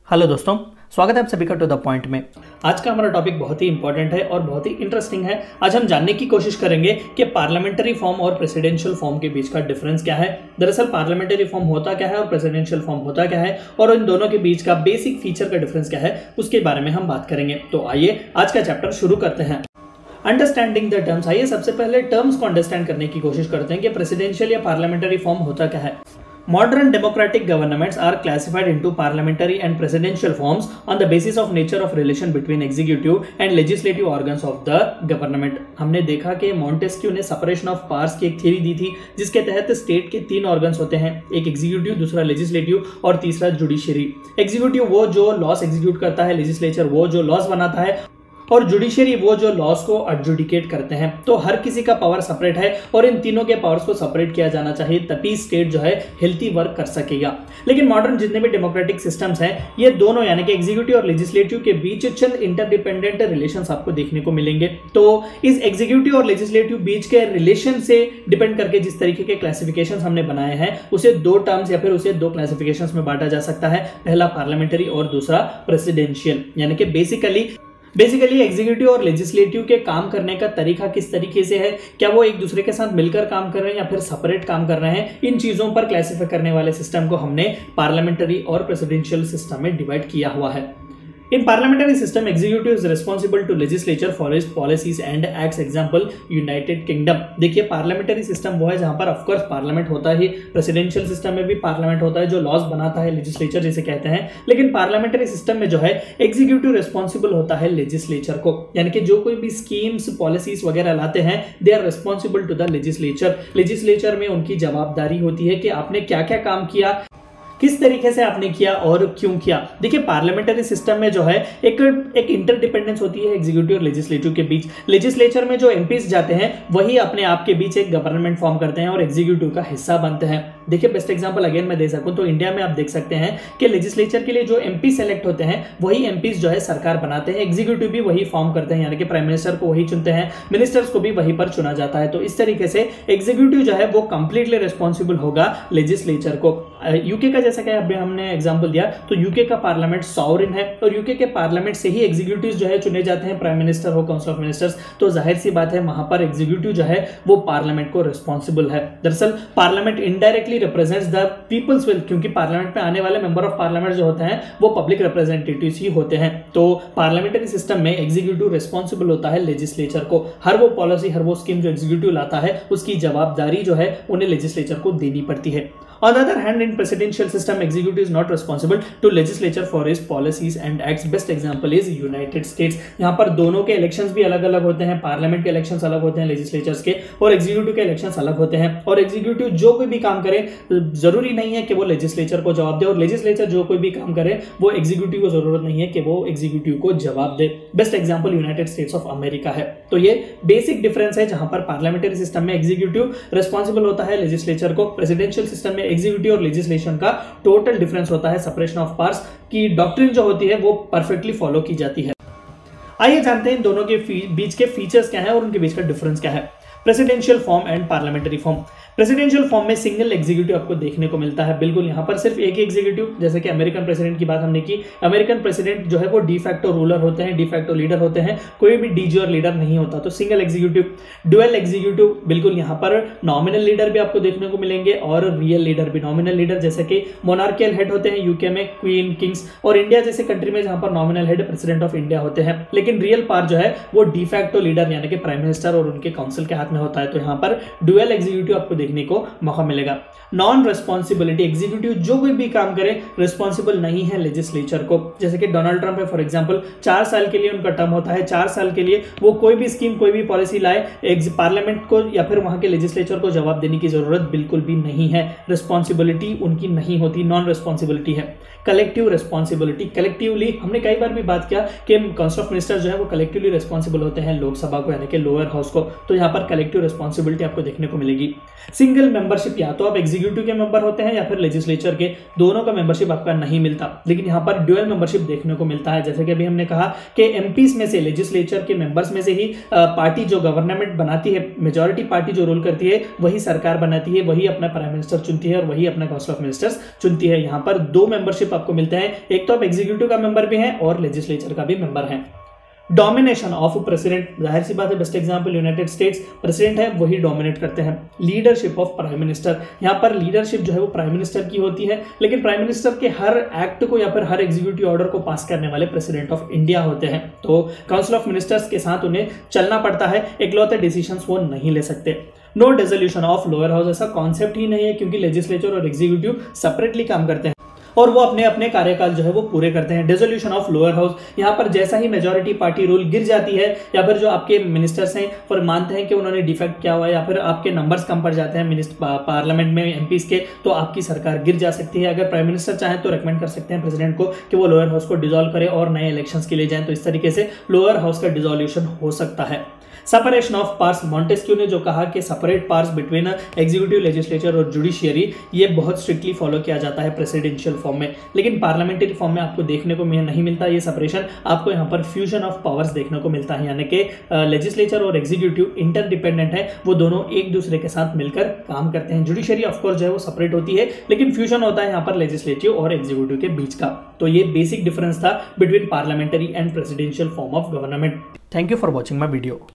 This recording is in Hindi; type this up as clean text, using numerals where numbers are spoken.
हेलो दोस्तों, स्वागत है आप सभी का टू द पॉइंट में। आज का हमारा टॉपिक बहुत ही इंपॉर्टेंट है और बहुत ही इंटरेस्टिंग है। आज हम जानने की कोशिश करेंगे कि पार्लियामेंट्री फॉर्म और प्रेसिडेंशियल फॉर्म के बीच का डिफरेंस क्या है। दरअसल पार्लियामेंट्री फॉर्म होता क्या है और प्रेसिडेंशियल फॉर्म होता क्या है और इन दोनों के बीच का बेसिक फीचर का डिफरेंस क्या है, उसके बारे में हम बात करेंगे। तो आइए आज का चैप्टर शुरू करते हैं। Understanding the terms. आइए सबसे पहले टर्म्स को अंडरस्टैंड करने की कोशिश करते हैं कि प्रेसिडेंशियल या पार्लियामेंट्री फॉर्म होता क्या है। Modern democratic governments are classified into parliamentary and presidential forms on the basis of nature of relation between executive and legislative organs of the government। हमने देखा कि मॉन्टेस्क्यू ने सेपरेशन ऑफ पावर्स की एक थ्योरी दी थी, जिसके तहत स्टेट के तीन ऑर्गन्स होते हैं, एक एग्जीक्यूटिव, दूसरा लेजिस्लेटिव और तीसरा जुडिशरी। एग्जीक्यूटिव वो जो लॉस एग्जीक्यूट करता है, लेजिस्लेचर वो जो लॉस बनाता है और जुडिशरी वो जो लॉस को एडजुडिकेट करते हैं। तो हर किसी का पावर सेपरेट है और इन तीनों के पावर्स को सेपरेट किया जाना चाहिए, तभी स्टेट जो है हेल्थी वर्क कर सकेगा। लेकिन मॉडर्न जितने भी डेमोक्रेटिक सिस्टम्स हैं, ये दोनों यानी कि एग्जीक्यूटिव और लेजिस्लेटिव के बीच चंद इंटरडिपेंडेंट रिलेशंस आपको देखने को मिलेंगे। तो इस एग्जीक्यूटिव और लेजिस्लेटिव बीच के रिलेशन से डिपेंड करके जिस तरीके के क्लासिफिकेशंस हमने बनाए हैं, उसे दो टर्म्स या फिर उसे दो क्लासिफिकेशंस में बांटा जा सकता है। पहला पार्लियामेंट्री और दूसरा प्रेसिडेंशियल। यानी कि बेसिकली एग्जीक्यूटिव और लेजिस्लेटिव के काम करने का तरीका किस तरीके से है, क्या वो एक दूसरे के साथ मिलकर काम कर रहे हैं या फिर सेपरेट काम कर रहे हैं, इन चीजों पर क्लासिफाई करने वाले सिस्टम को हमने पार्लियामेंट्री और प्रेसिडेंशियल सिस्टम में डिवाइड किया हुआ है। In parliamentary system, executive is responsible to legislature for its policies and acts. Example, United Kingdom। देखिए पार्लियामेंट्री सिस्टम वो है जहां पर ऑफ कोर्स पार्लियामेंट होता है। प्रेसिडेंशियल सिस्टम में भी पार्लियामेंट होता है जो लॉज बनाता है, लेजिस्लेचर जिसे कहते हैं। लेकिन पार्लियामेंट्री सिस्टम में जो है एग्जीक्यूटिव रिस्पॉन्सिबल होता है लेजिस्लेचर को, यानी कि जो कोई भी स्कीम्स पॉलिसीज वगैरह लाते हैं, they are responsible to the legislature. Legislature में उनकी जवाबदारी होती है कि आपने क्या क्या काम किया, किस तरीके से आपने किया और क्यों किया। देखिए पार्लियामेंट्री सिस्टम में जो है एक इंटरडिपेंडेंस होती है एग्जीक्यूटिव और लेजिस्लेटिव के बीच। लेजिस्लेचर में जो एमपीज जाते हैं वही अपने आप के बीच एक गवर्नमेंट फॉर्म करते हैं और एग्जीक्यूटिव का हिस्सा बनते हैं। देखिए बेस्ट एग्जांपल अगेन मैं दे सकूं तो इंडिया में आप देख सकते हैं कि लेजिस्लेचर के लिए जो एमपी सेलेक्ट होते हैं वही एमपीज जो है सरकार बनाते हैं, एग्जीक्यूटिव भी वही फॉर्म करते हैं, यानी कि प्राइम मिनिस्टर को वही चुनते हैं, मिनिस्टर्स को भी वहीं पर चुना जाता है। तो इस तरीके से एग्जीक्यूटिव जो है वो कंप्लीटली रिस्पॉन्सिबल होगा लेजिस्लेचर को। यूके का जैसा कि अभी हमने एग्जांपल दिया, तो यूके का पार्लियामेंट सॉवरेन है और यूके के पार्लियामेंट से ही एग्जीक्यूटिव जो है चुने जाते हैं, प्राइम मिनिस्टर हो, काउंसिल ऑफ मिनिस्टर्स। तो जाहिर सी बात है वहां पर एग्जीक्यूटिव जो है वो पार्लियामेंट को रिस्पॉन्सिबल है। दरअसल parliament indirectly represents the people's will, क्योंकि पार्लियामेंट में आने वाले मेंबर ऑफ पार्लियामेंट जो होते हैं वो पब्लिक रिप्रेजेंटेटिव्स ही होते हैं। तो पार्लियामेंट्री सिस्टम में एग्जीक्यूटिव रिस्पॉन्सिबल होता है लेजिस्लेचर को। हर वो पॉलिसी, हर वो स्कीम जो एग्जीक्यूटिव लाता है उसकी जवाबदारी जो है उन्हें लेजिस्लेचर को देनी पड़ती है। On the other hand, in presidential system, executive is not responsible to legislature for his policies and acts. Best example is United States। यहाँ पर दोनों के इलेक्शंस भी अलग अलग होते हैं, पार्लियामेंट के इलेक्शंस अलग होते हैं लेजिस्लेचर्स के, और एग्जीक्यूटिव के इलेक्शंस अलग होते हैं। और एग्जीक्यूटिव जो कोई भी काम करे जरूरी नहीं है कि वो लेजिस्लेचर को जवाब दे, और लेजिस्लेचर जो कोई भी काम करे वो एग्जीक्यूटिव को जरूरत नहीं है कि वो एग्जीक्यूटिव को जवाब दे। Best example United States of America है। तो ये बेसिक डिफरेंस है, जहां पर पार्लियामेंट्री सिस्टम में एग्जीक्यूटिव रिस्पॉन्सिबल होता है लेजिस्लेचर को, प्रेसिडेंशियल सिस्टम में एग्जीक्यूटिव और लेजिस्लेशन का टोटल डिफरेंस होता है। सेपरेशन ऑफ पावर्स की डॉक्ट्रिन जो होती है वो परफेक्टली फॉलो की जाती है। आइए जानते हैं इन दोनों के बीच के फीचर्स क्या है और उनके बीच का डिफरेंस क्या है। Presidential form and parliamentary form. Presidential form में सिंगल एग्जीक्यूटिव आपको देखने को मिलता है, बिल्कुल यहाँ पर सिर्फ एक ही एग्जीक्यूटिव। जैसे कि अमेरिकन प्रेसिडेंट की बात हमने की, अमेरिकन प्रेसिडेंट जो है वो डिफैक्टो रूलर होते हैं, डिफैक्टो लीडर होते हैं, कोई भी डीजी और लीडर नहीं होता। तो सिंगल एग्जीक्यूटिव। डुअल एग्जीक्यूटिव, बिल्कुल यहाँ पर नॉमिनल लीडर भी आपको देखने को मिलेंगे और रियल लीडर भी। नॉमिनल लीडर जैसे कि मोनार्कियल हेड होते हैं यूके में, क्वीन, किंग्स, और इंडिया जैसे कंट्री में जहां पर nominal head president of India होते हैं। लेकिन रियल पावर जो है वो डिफैक्टो लीडर यानी कि प्राइम मिनिस्टर और उनके काउंसिल के हाथ में होता है। तो यहाँ पर डुअल एग्जीक्यूटिव आपको देखने को मौका मिलेगा। नॉन रेस्पॉन्सिबिलिटी, एग्जीक्यूटिव जो कोई भी काम करे रिस्पॉन्सिबल नहीं है लेजिस्लेचर को। जैसे कि डोनाल्ड ट्रंप है फॉर एग्जांपल, 4 साल के लिए उनका टर्म होता है, 4 साल के लिए वो कोई भी स्कीम, कोई भी पॉलिसी लाए, पार्लियामेंट को या फिर वहां के लेजिस्लेचर को जवाब देने की जरूरत बिल्कुल भी नहीं है। रिस्पॉन्सिबिलिटी उनकी नहीं होती, नॉन रेस्पॉन्सिबिलिटी है। कलेक्टिव रिस्पॉन्सिबिलिटी, कलेक्टिवली हमने कई बार भी बात किया कि काउंसिल ऑफ मिनिस्टर जो है वो कलेक्टिवली रिस्पॉन्सिबल होते हैं लोकसभा को यानी कि लोअर हाउस को। तो यहाँ पर कलेक्टिव रिस्पॉन्सिबिलिटी आपको देखने को मिलेगी। सिंगल मेंबरशिप, या तो आप एग्जीक्यूटिव के मेंबर होते हैं या फिर लेजिस्लेचर के, दोनों का मेंबरशिप आपका नहीं मिलता। लेकिन यहाँ पर ड्यूअल मेंबरशिप देखने को मिलता है। जैसे कि अभी हमने कहा कि एमपीज में से, लेजिस्लेचर के मेंबर्स में से ही पार्टी जो गवर्नमेंट बनाती है, मेजॉरिटी पार्टी जो रूल करती है वही सरकार बनाती है, वही अपना प्राइम मिनिस्टर चुनती है और वही अपना काउंसिल ऑफ मिनिस्टर्स चुनती है। यहाँ पर दो मेंबरशिप आपको मिलते हैं, एक तो आप एग्जीक्यूटिव का मेंबर भी हैं और लेजिस्लेचर का भी मेंबर हैं। डोमिनेशन ऑफ प्रेसिडेंट, जाहिर सी बात है, best example United states, president है वही डोमिनेट करते हैं। लीडरशिप ऑफ प्राइम मिनिस्टर, यहाँ पर लीडरशिप जो है वो प्राइम मिनिस्टर की होती है, लेकिन प्राइम मिनिस्टर के हर एक्ट को या फिर हर एग्जीक्यूटिव ऑर्डर को पास करने वाले प्रेसिडेंट ऑफ इंडिया होते हैं। तो काउंसिल ऑफ मिनिस्टर्स के साथ उन्हें चलना पड़ता है, इकलौते डिसीजंस वो नहीं ले सकते। No dissolution of lower house, ऐसा कॉन्सेप्ट ही नहीं है, क्योंकि लेजिस्लेचर और एग्जीक्यूटिव सेपरेटली काम करते हैं और वो अपने अपने कार्यकाल जो है वो पूरे करते हैं। डिसोल्यूशन ऑफ लोअर हाउस, यहाँ पर जैसा ही मेजॉरिटी पार्टी रूल गिर जाती है या फिर जो आपके मिनिस्टर्स हैं और मानते हैं कि उन्होंने डिफेक्ट किया हुआ है या फिर आपके नंबर्स कम पड़ जाते हैं पार्लियामेंट में एमपीज के, तो आपकी सरकार गिर जा सकती है। अगर प्राइम मिनिस्टर चाहें तो रेकमेंड कर सकते हैं प्रेसिडेंट को कि वो लोअर हाउस को डिसॉल्व करे और नए इलेक्शंस के लिए जाएं, तो इस तरीके से लोअर हाउस का डिसोल्यूशन हो सकता है। सेपरेशन ऑफ पावर्स, मॉन्टेस्क्यू ने जो कहा कि separate powers between executive, legislature और जुडिशियरी, ये बहुत स्ट्रिक्टली फॉलो किया जाता है प्रेसिडेंशियल फॉर्म में, लेकिन पार्लियामेंट्री फॉर्म में आपको देखने को नहीं मिलता ये सेपरेशन। आपको यहाँ पर फ्यूजन ऑफ पावर्स देखने को मिलता है, यानी कि लेजिस्लेचर और एग्जीक्यूटिव इंटरडिपेंडेंट है, वो दोनों एक दूसरे के साथ मिलकर काम करते हैं। जुडिशियरी ऑफकोर्स जो है वो सेपरेट होती है, लेकिन फ्यूजन होता है यहाँ पर लेजिस्लेटिव और एग्जीक्यूटिव के बीच का। तो ये बेसिक डिफरेंस था between parliamentary and presidential form of government. Thank you for watching my video.